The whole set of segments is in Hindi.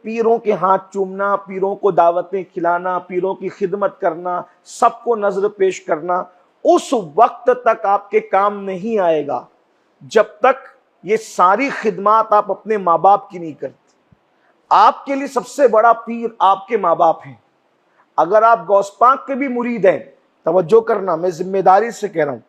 पीरों के हाथ चूमना, पीरों को दावतें खिलाना, पीरों की खिदमत करना, सबको नजर पेश करना, उस वक्त तक आपके काम नहीं आएगा जब तक ये सारी खिदमत आप अपने माँ बाप की नहीं करते। आपके लिए सबसे बड़ा पीर आपके माँ बाप हैं। अगर आप गौस पाक के भी मुरीद हैं, तवज्जो करना, मैं जिम्मेदारी से कह रहा हूं,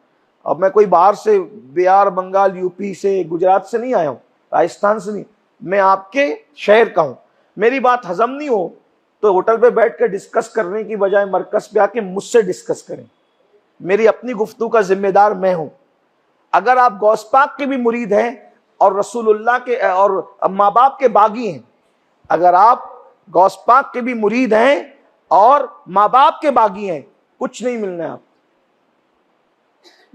अब मैं कोई बाहर से, बिहार, बंगाल, यूपी से, गुजरात से नहीं आया हूं, राजस्थान से नहीं, मैं आपके शहर का हूं। मेरी बात हजम नहीं हो तो होटल पे बैठ कर डिस्कस करने की बजाय मरकज पे आके मुझसे डिस्कस करें। मेरी अपनी गुफ्तगू का जिम्मेदार मैं हूं। अगर आप गौस पाक के भी मुरीद हैं और रसूलुल्लाह के और माँ बाप के बागी हैं, अगर आप गौस पाक के भी मुरीद हैं और माँ बाप के बागी हैं, कुछ नहीं मिलना है। आप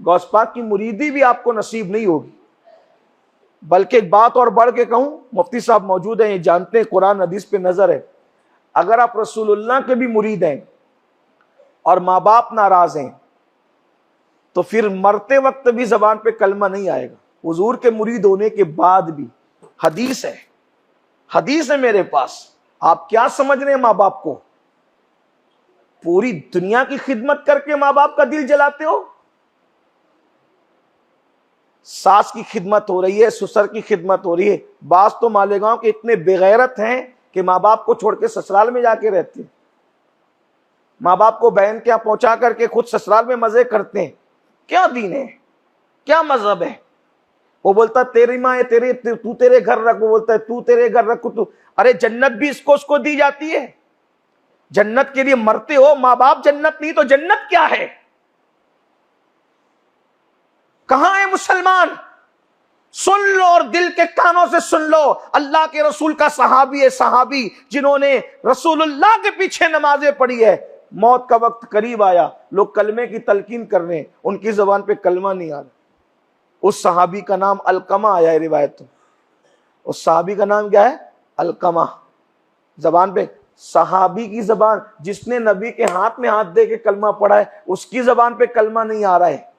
गौस पाक की मुरीदी भी आपको नसीब नहीं होगी। बल्कि एक बात और बढ़ के कहूं, मुफ्ती साहब मौजूद हैं, ये जानते हैं, कुरान हदीस पे नजर है। अगर आप रसूलुल्लाह के भी मुरीद हैं और माँ बाप नाराज हैं, तो फिर मरते वक्त भी जबान पे कलमा नहीं आएगा। हुजूर के मुरीद होने के बाद भी हदीस है, हदीस है मेरे पास। आप क्या समझ रहे हैं माँ बाप को? पूरी दुनिया की खिदमत करके माँ बाप का दिल जलाते हो। सास की खिदमत हो रही है, ससुर की खिदमत हो रही है। बास तो मालेगांव के इतने बेगैरत हैं कि माँ बाप को छोड़ के ससुराल में जाके रहते हैं। माँ बाप को बहन के यहां पहुंचा करके खुद ससुराल में मजे करते हैं। क्या दीन है, क्या मजहब है? वो बोलता है तेरी माँ है, तू तेरे घर रख, वो बोलता है तू तेरे घर रख तू। अरे जन्नत भी इसको उसको दी जाती है। जन्नत के लिए मरते हो, माँ बाप जन्नत नहीं तो जन्नत क्या है? कहां है मुसलमान? सुन लो और दिल के कानों से सुन लो। अल्लाह के रसूल का सहाबी है, सहाबी जिन्होंने रसूलुल्लाह के पीछे नमाजें पढ़ी है। मौत का वक्त करीब आया, लोग कलमे की तलकीन कर रहे हैं, उनकी जबान पे कलमा नहीं आ रहा। उस सहाबी का नाम अलकमा आया है रिवायत में। उस सहाबी का नाम क्या है? अलकमा। जबान पे सहाबी की जबान, जिसने नबी के हाथ में हाथ दे के कलमा पढ़ा है, उसकी जबान पे कलमा नहीं आ रहा है।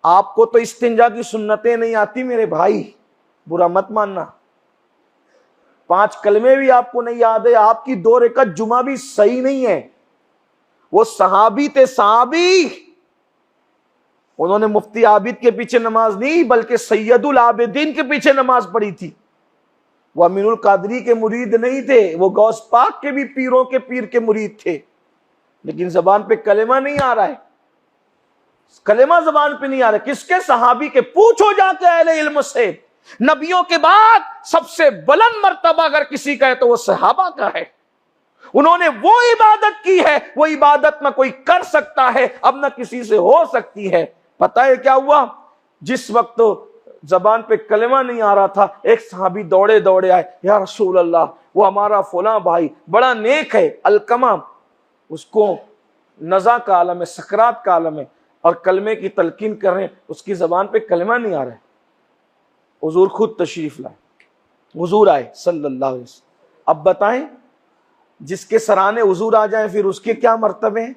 आपको तो इस्तिंजा की सुन्नतें नहीं आती मेरे भाई, बुरा मत मानना। 5 कलमे भी आपको नहीं याद है, आपकी 2 रकात जुमा भी सही नहीं है। वो सहाबी थे, सहाबी। उन्होंने मुफ्ती आबिद के पीछे नमाज नहीं बल्कि सैयदुल आबिदीन के पीछे नमाज पढ़ी थी। वो अमीनुल कादरी के मुरीद नहीं थे, वो गौस पाक के भी पीरों के पीर के मुरीद थे। लेकिन जबान पे कलेमा नहीं आ रहा है, कलेमा जबान पे नहीं आ रहा है। किसके? सहाबी के। पूछो जाके अहले इल्म से, नबियों के बाद सबसे बुलंद मर्तबा अगर किसी का है तो वो सहाबा का है। उन्होंने वो इबादत की है, वो इबादत में कोई कर सकता है, अब न किसी से हो सकती है। पता है क्या हुआ? जिस वक्त तो जबान पे कलेमा नहीं आ रहा था, एक सहाबी दौड़े दौड़े आए, या रसूल अल्लाह, वो हमारा फुला भाई बड़ा नेक है, अलकमा, उसको नजा का आलम है, सकरात का आलम है, और कलमे की तलकीन कर रहे हैं, उसकी जबान पे कलमा नहीं आ रहा है। हुजूर खुद तशरीफ लाए, हुजूर आए सल्लल्लाहु अलैहि वसल्लम। अब बताएं, जिसके सराने हुजूर आ जाए फिर उसके क्या मर्तबे हैं?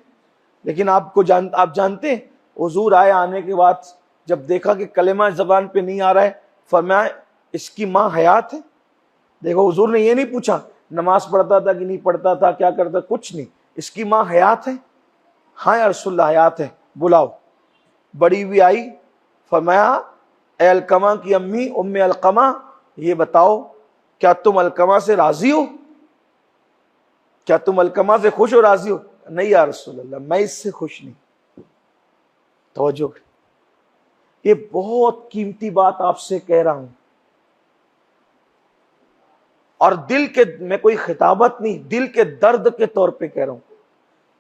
लेकिन आप जानते हैं, हुजूर आए, आने के बाद जब देखा कि कलेमा जबान पे नहीं आ रहा है, फरमाया इसकी माँ हयात है। देखो, हुजूर ने ये नहीं पूछा नमाज पढ़ता था कि नहीं पढ़ता था, क्या करता, कुछ नहीं। इसकी माँ हयात है? हाँ या रसूलल्लाह हयात है, बुलाओ। बड़ी हुई आई, फरमाया ए अलकमा की अम्मी उम्मे अलकमा, ये बताओ क्या तुम अलकमा से राजी हो? क्या तुम अलकमा से खुश हो, राजी हो? नहीं या रसूलल्लाह, मैं इससे खुश नहीं। तवज्जो, ये बहुत कीमती बात आपसे कह रहा हूं, और दिल के, मैं कोई खिताबत नहीं, दिल के दर्द के तौर पे कह रहा हूं।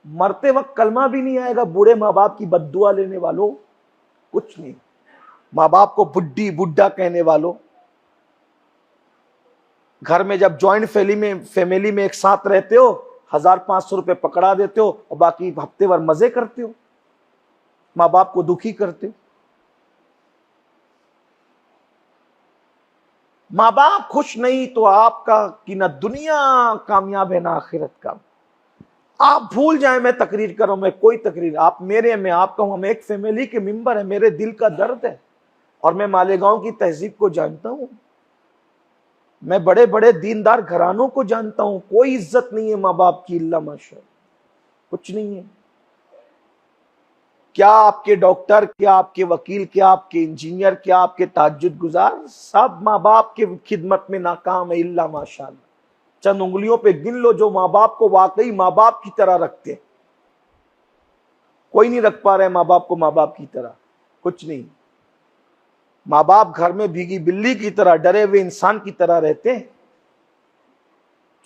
मरते वक्त कलमा भी नहीं आएगा बूढ़े माँ बाप की बद्दुआ लेने वालों, कुछ नहीं। माँ बाप को बुड्ढी बुड्ढा कहने वालों, घर में जब ज्वाइंट फैमिली में एक साथ रहते हो, 1500 रुपए पकड़ा देते हो और बाकी हफ्ते भर मजे करते हो, माँ बाप को दुखी करते हो। माँ बाप खुश नहीं तो आपका कि ना दुनिया कामयाब है ना आखिरत का। आप भूल जाए मैं तकरीर कर रहा हूं, मैं कोई तकरीर, आप मेरे, मैं आपका हूं, हम एक फैमिली के मेंबर है, मेरे दिल का दर्द है और मैं मालेगांव की तहजीब को जानता हूं। मैं बड़े बड़े दीनदार घरानों को जानता हूं, कोई इज्जत नहीं है माँ बाप की, इल्ला माशा, कुछ नहीं है। क्या आपके डॉक्टर, क्या आपके वकील, क्या आपके इंजीनियर, क्या आपके ताज्जुद गुजार, सब माँ बाप के खिदमत में नाकाम है, इल्ला माशाअल्लाह। चंद उंगलियों पे गिन लो जो माँ बाप को वाकई माँ बाप की तरह रखते हैं। कोई नहीं रख पा रहे माँ बाप को माँ बाप की तरह, कुछ नहीं। माँ बाप घर में भीगी बिल्ली की तरह, डरे हुए इंसान की तरह रहते हैं।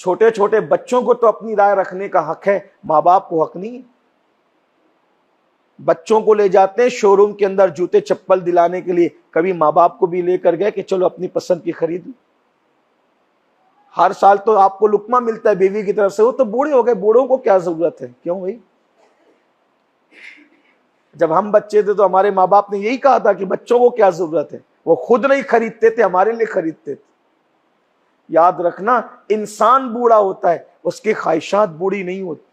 छोटे छोटे बच्चों को तो अपनी राय रखने का हक है, माँ बाप को हक नहीं है। बच्चों को ले जाते हैं शोरूम के अंदर जूते चप्पल दिलाने के लिए, कभी माँ बाप को भी लेकर गए कि चलो अपनी पसंद की खरीद। हर साल तो आपको लुकमा मिलता है बीवी की तरफ से, वो तो बूढ़े हो गए, बूढ़ों को क्या जरूरत है, क्यों भाई? जब हम बच्चे थे तो हमारे माँ बाप ने यही कहा था कि बच्चों को क्या जरूरत है, वो खुद नहीं खरीदते थे, हमारे लिए खरीदते थे। याद रखना, इंसान बूढ़ा होता है, उसकी ख्वाहिशात बूढ़ी नहीं होती,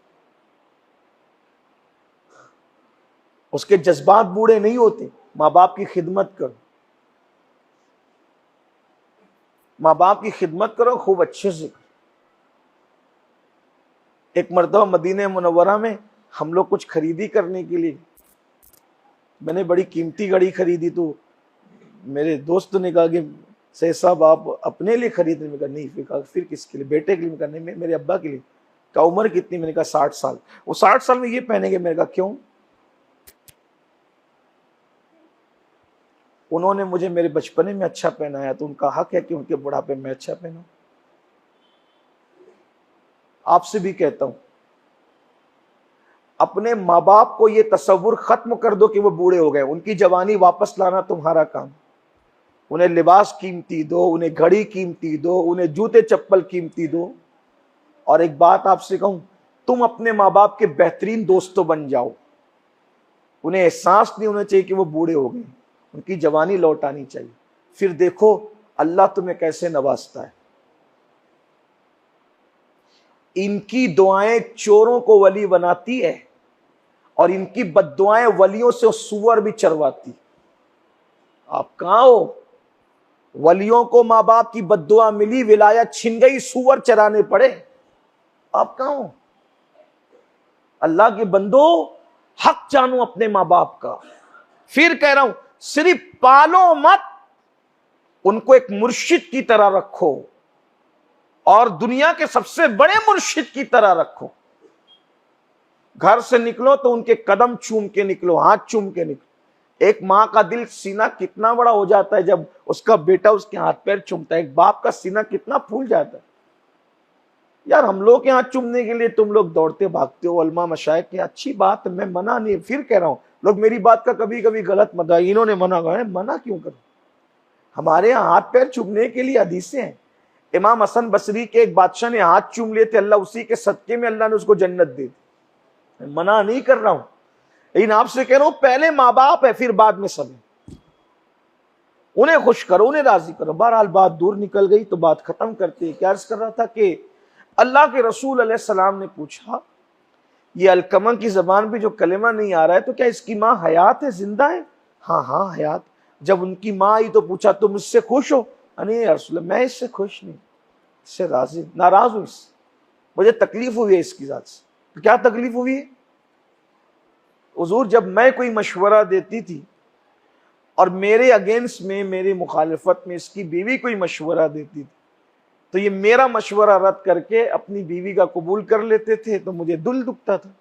उसके जज्बात बूढ़े नहीं होते। माँ बाप की खिदमत करो, माँ बाप की खिदमत करो खूब अच्छे से। एक मर्तबा मदीने मुनव्वरा में हम लोग कुछ खरीदी करने के लिए, मैंने बड़ी कीमती घड़ी खरीदी, तो मेरे दोस्त ने कहा कि सैयद साहब आप अपने लिए खरीद रहे? मैंने कहा नहीं। फिर किसके लिए? बेटे के लिए। मैंने कहा नहीं, मेरे अब्बा के लिए। का उम्र कितनी? मैंने कहा 60 साल। वो 60 साल में ये पहनेंगे? मैंने कहा क्यों? उन्होंने मुझे मेरे बचपने में अच्छा पहनाया, तो उनका हक है कि उनके बुढ़ापे में अच्छा पहनूं। आपसे भी कहता हूं, अपने माँ बाप को ये तसव्वुर खत्म कर दो कि वो बूढ़े हो गए, उनकी जवानी वापस लाना तुम्हारा काम। उन्हें लिबास कीमती दो, उन्हें घड़ी कीमती दो, उन्हें जूते चप्पल कीमती दो। और एक बात आपसे कहूं, तुम अपने माँ बाप के बेहतरीन दोस्तों बन जाओ। उन्हें एहसास नहीं होना चाहिए कि वो बूढ़े हो गए, उनकी जवानी लौट आनी चाहिए। फिर देखो अल्लाह तुम्हें कैसे नवाजता है। इनकी दुआएं चोरों को वली बनाती है और इनकी बद्दुआएं वलियों से सुअर भी चरवाती। आप कहां हो? वलियों को माँ बाप की बद्दुआ मिली, विलायत छिन गई, सुअर चराने पड़े। आप कहां हो? अल्लाह के बंदो, हक जानो अपने माँ बाप का। फिर कह रहा हूं, सिर्फ पालो मत, उनको एक मुर्शिद की तरह रखो और दुनिया के सबसे बड़े मुर्शिद की तरह रखो। घर से निकलो तो उनके कदम चूम के निकलो, हाथ चूम के निकलो। एक माँ का दिल, सीना कितना बड़ा हो जाता है जब उसका बेटा उसके हाथ पैर चूमता है। एक बाप का सीना कितना फूल जाता है। यार हम लोग के हाथ चूमने के लिए तुम लोग दौड़ते भागते हो, उलमा मशाइख की अच्छी बात है, मैं मना नहीं। फिर कह रहा हूं, लोग मेरी बात का कभी कभी गलत मत, इन्होंने मना कहा, मना क्यों करो? हमारे यहाँ हाथ पैर चूमने के लिए हदीसें हैं। इमाम हसन बसरी के एक बादशाह ने हाथ चूम लिए थे, अल्लाह उसी के सदके में अल्लाह ने उसको जन्नत दे दी। मना नहीं कर रहा हूं, लेकिन आपसे कह रहा हूं, पहले माँ बाप है, फिर बाद में सब। उन्हें खुश करो, उन्हें राजी करो। बहरहाल बात दूर निकल गई, तो बात खत्म करते हैं। क्या अर्ज कर रहा था कि अल्लाह के रसूल अलैहि सलाम ने पूछा, ये अलकमा की जबान पे जो कलेमा नहीं आ रहा है, तो क्या इसकी माँ हयात है, जिंदा है? हाँ हाँ हयात। जब उनकी माँ आई तो पूछा, तुम इससे खुश हो? नहीं रसूल, मैं इससे खुश नहीं, इससे राजी, नाराज हूं, इससे मुझे तकलीफ हुई है इसकी जात से। तो क्या तकलीफ हुई है? हुजूर, जब मैं कोई मशवरा देती थी और मेरे अगेंस्ट में, मेरे मुखालिफत में इसकी बीवी कोई मशवरा देती थी, तो ये मेरा मशवरा रद्द करके अपनी बीवी का कबूल कर लेते थे, तो मुझे दिल दुखता था।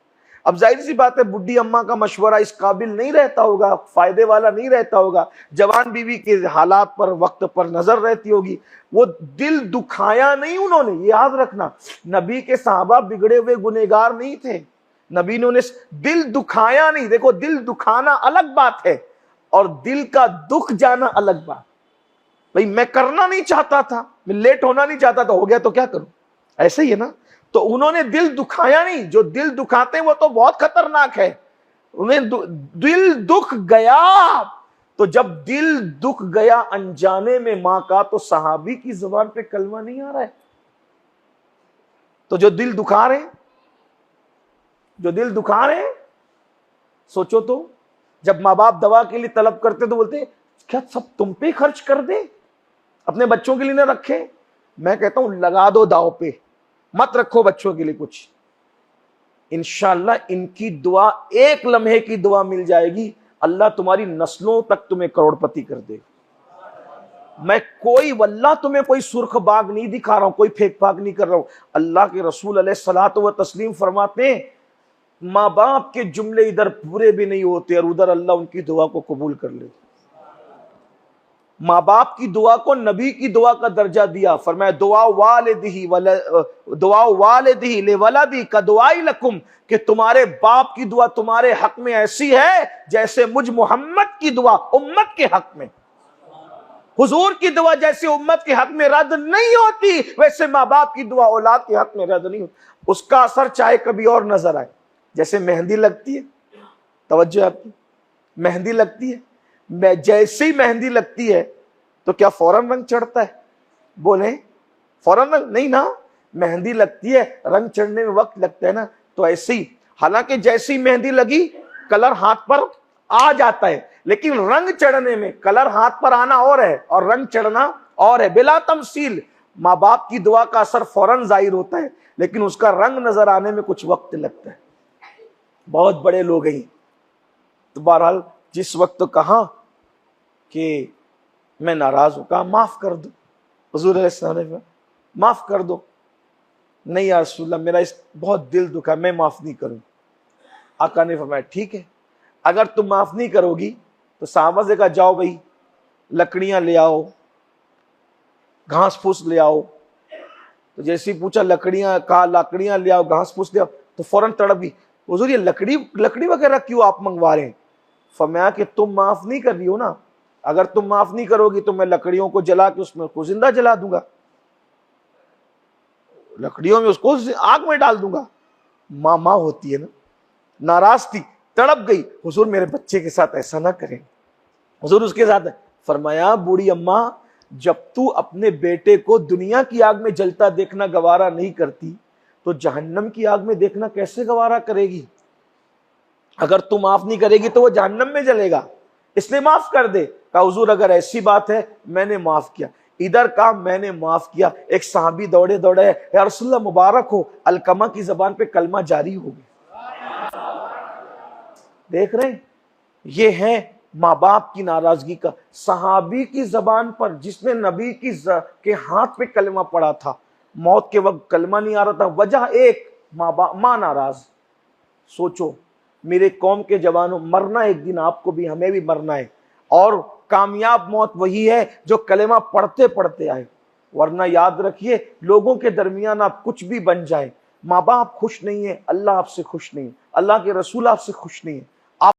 अब जाहिर सी बात है, बुढ़ी अम्मा का मशवरा इस काबिल नहीं रहता होगा, फायदे वाला नहीं रहता होगा। जवान बीवी के हालात पर, वक्त पर नजर रहती होगी। वो दिल दुखाया नहीं उन्होंने, ये याद रखना। नबी के सहाबा बिगड़े हुए गुनहगार नहीं थे, नबी ने उन्हें दिल दुखाया नहीं। देखो, दिल दुखाना अलग बात है और दिल का दुख जाना अलग बात। भाई मैं करना नहीं चाहता था, मैं लेट होना नहीं चाहता था, हो गया तो क्या करूं, ऐसे ही है ना। तो उन्होंने दिल दुखाया नहीं। जो दिल दुखाते हैं वो तो बहुत खतरनाक है। उन्हें दिल दुख गया, तो जब दिल दुख गया अनजाने में मां का, तो सहाबी की जुबान पे कलमा नहीं आ रहा है। तो जो दिल दुखा रहे, जो दिल दुखा रहे, सोचो तो, जब माँ बाप दवा के लिए तलब करते तो बोलते क्या सब तुम पे खर्च कर दे, अपने बच्चों के लिए ना रखे? मैं कहता हूं लगा दो दाव पे, मत रखो बच्चों के लिए कुछ। इंशाअल्लाह इनकी दुआ, एक लम्हे की दुआ मिल जाएगी, अल्लाह तुम्हारी नस्लों तक तुम्हें करोड़पति कर दे। मैं कोई वल्लाह तुम्हें कोई सुर्ख बाग नहीं दिखा रहा हूं, कोई फेक फाक नहीं कर रहा हूं। अल्लाह के रसूल अलैहिस्सलातु व तस्लीम फरमाते हैं, माँ बाप के जुमले इधर पूरे भी नहीं होते और उधर अल्लाह उनकी दुआ को कबूल कर ले। माँ बाप की दुआ को नबी की दुआ का दर्जा दिया, फरमाया दुआ वालिदिही ले वलदी का दुआई लकुम, कि तुम्हारे बाप की दुआ तुम्हारे हक में ऐसी है जैसे मुझ मोहम्मद की दुआ उम्मत के हक में। हुजूर की दुआ जैसे उम्मत के हक में रद्द नहीं होती, वैसे माँ बाप की दुआ औलाद के हक में रद्द नहीं होती। उसका असर चाहे कभी और नजर आए, जैसे मेहंदी लगती है, तवज्जो आपकी, मेहंदी लगती है, जैसे ही मेहंदी लगती है तो क्या फौरन रंग चढ़ता है? बोले फौरन रंग नहीं ना, मेहंदी लगती है, रंग चढ़ने में वक्त लगता है ना। तो ऐसे ही, हालांकि जैसी मेहंदी लगी कलर हाथ पर आ जाता है, लेकिन रंग चढ़ने में कलर हाथ पर आना और है और रंग चढ़ना और है। बिला तमसील माँ बाप की दुआ का असर फौरन जाहिर होता है, लेकिन उसका रंग नजर आने में कुछ वक्त लगता है। बहुत बड़े लोग हैं। तो बहरहाल जिस वक्त कहा कि मैं नाराज हूं, कहा माफ कर दो, हुजूर ने माफ कर दो। नहीं या रसूलल्लाह, मेरा इस बहुत दिल दुखा, मैं माफ नहीं करूं। आका ने फरमाया ठीक है, अगर तुम माफ नहीं करोगी तो साहबा से कहा जाओ भाई लकड़ियां ले आओ, घास फूस ले आओ। तो जैसे ही पूछा लकड़ियां, कहा लकड़ियां ले आओ, घास फूस ले आओ, तो फौरन तड़प गई, हुजूर ये लकड़ी वगैरह क्यों आप मंगवा रहे हैं? फरमाया कि तुम माफ नहीं कर रही हो ना, अगर तुम माफ नहीं करोगी तो मैं लकड़ियों को जला के उसमें उसको जिंदा जला दूंगा, लकड़ियों में उसको आग में डाल दूंगा। माँ होती है ना, नाराज थी, तड़प गई, हुजूर मेरे बच्चे के साथ ऐसा ना करें। हुजूर उसके साथ फरमाया बूढ़ी अम्मा, जब तू अपने बेटे को दुनिया की आग में जलता देखना गवारा नहीं करती तो जहन्नम की आग में देखना कैसे गवारा करेगी? अगर तू माफ नहीं करेगी तो वो जहन्नम में जलेगा, इसलिए माफ कर दे। कहा हुजूर अगर ऐसी बात है मैंने माफ किया। इधर कहा मैंने माफ किया, एक सहाबी दौड़े दौड़े या रसूलल्लाह मुबारक हो, अलकमा की जबान पे कलमा जारी हो गया। देख रहे हैं, ये है माँ बाप की नाराजगी का। सहाबी की जबान पर, जिसने नबी के हाथ पे कलमा पड़ा था, मौत के वक्त कलमा नहीं आ रहा था, वजह एक, माँ नाराज। सोचो मेरे कौम के जवानों, मरना एक दिन आपको भी हमें भी मरना है, और कामयाब मौत वही है जो कलेमा पढ़ते पढ़ते आए। वरना याद रखिए लोगों के दरमियान आप कुछ भी बन जाए, माँ बाप खुश नहीं है, अल्लाह आपसे खुश नहीं है, अल्लाह के रसूल आपसे खुश नहीं है।